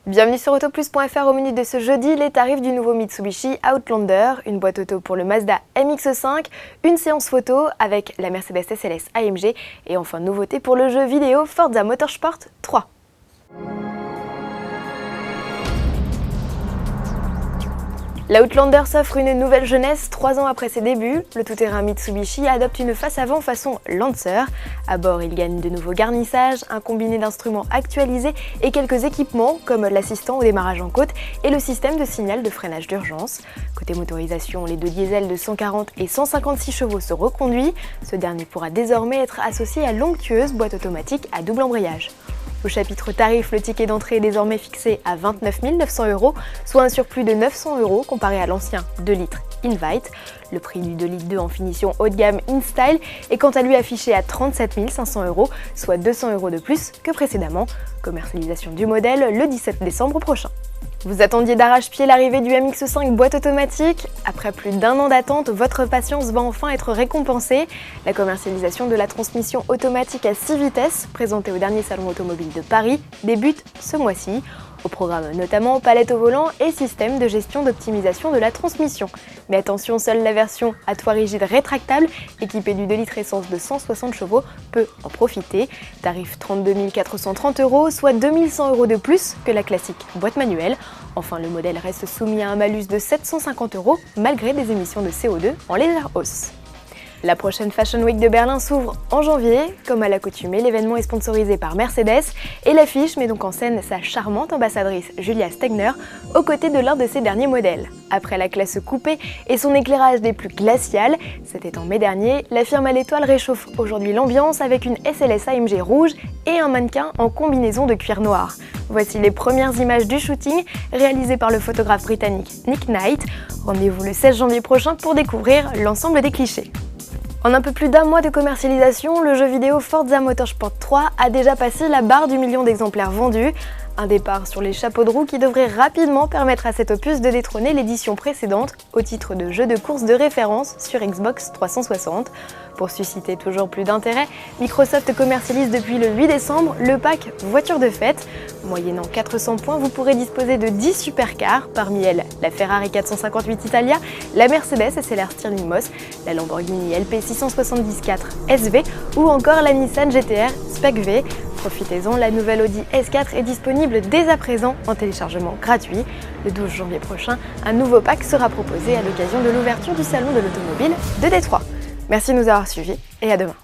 Bienvenue sur autoplus.fr. Au menu de ce jeudi, les tarifs du nouveau Mitsubishi Outlander, une boîte auto pour le Mazda MX-5, une séance photo avec la Mercedes SLS AMG et enfin nouveauté pour le jeu vidéo Forza Motorsport 3. L'Outlander s'offre une nouvelle jeunesse 3 ans après ses débuts. Le tout-terrain Mitsubishi adopte une face avant façon Lancer. À bord, il gagne de nouveaux garnissages, un combiné d'instruments actualisés et quelques équipements comme l'assistant au démarrage en côte et le système de signal de freinage d'urgence. Côté motorisation, les deux diesels de 140 et 156 chevaux sont reconduits. Ce dernier pourra désormais être associé à l'onctueuse boîte automatique à double embrayage. Au chapitre tarif, le ticket d'entrée est désormais fixé à 29 900 €, soit un surplus de 900 € comparé à l'ancien 2 litres Invite. Le prix du 2 litres 2 en finition haut de gamme InStyle est quant à lui affiché à 37 500 €, soit 200 € de plus que précédemment. Commercialisation du modèle le 17 décembre prochain. Vous attendiez d'arrache-pied l'arrivée du MX-5 boîte automatique? Après plus d'1 an d'attente, votre patience va enfin être récompensée. La commercialisation de la transmission automatique à 6 vitesses, présentée au dernier salon automobile de Paris, débute ce mois-ci. Au programme notamment palette au volant et système de gestion d'optimisation de la transmission. Mais attention, seule la version à toit rigide rétractable, équipée du 2 litres essence de 160 chevaux, peut en profiter. Tarif 32 430 €, soit 2100 € de plus que la classique boîte manuelle. Enfin, le modèle reste soumis à un malus de 750 € malgré des émissions de CO2 en légère hausse. La prochaine Fashion Week de Berlin s'ouvre en janvier. Comme à l'accoutumée, l'événement est sponsorisé par Mercedes et l'affiche met donc en scène sa charmante ambassadrice Julia Stegner aux côtés de l'un de ses derniers modèles. Après la classe coupée et son éclairage des plus glaciales, c'était en mai dernier, la firme à l'étoile réchauffe aujourd'hui l'ambiance avec une SLS AMG rouge et un mannequin en combinaison de cuir noir. Voici les premières images du shooting réalisé par le photographe britannique Nick Knight. Rendez-vous le 16 janvier prochain pour découvrir l'ensemble des clichés. En un peu plus d'1 mois de commercialisation, le jeu vidéo Forza Motorsport 3 a déjà passé la barre du million d'exemplaires vendus. Un départ sur les chapeaux de roue qui devrait rapidement permettre à cet opus de détrôner l'édition précédente au titre de jeu de course de référence sur Xbox 360. Pour susciter toujours plus d'intérêt, Microsoft commercialise depuis le 8 décembre le pack voiture de fête. Moyennant 400 points, vous pourrez disposer de 10 supercars, parmi elles la Ferrari 458 Italia, la Mercedes SLR Stirling Moss, la Lamborghini LP 670-4 SV ou encore la Nissan GT-R Spec-V. Profitez-en, la nouvelle Audi S4 est disponible dès à présent en téléchargement gratuit. Le 12 janvier prochain, un nouveau pack sera proposé à l'occasion de l'ouverture du salon de l'automobile de Détroit. Merci de nous avoir suivis et à demain.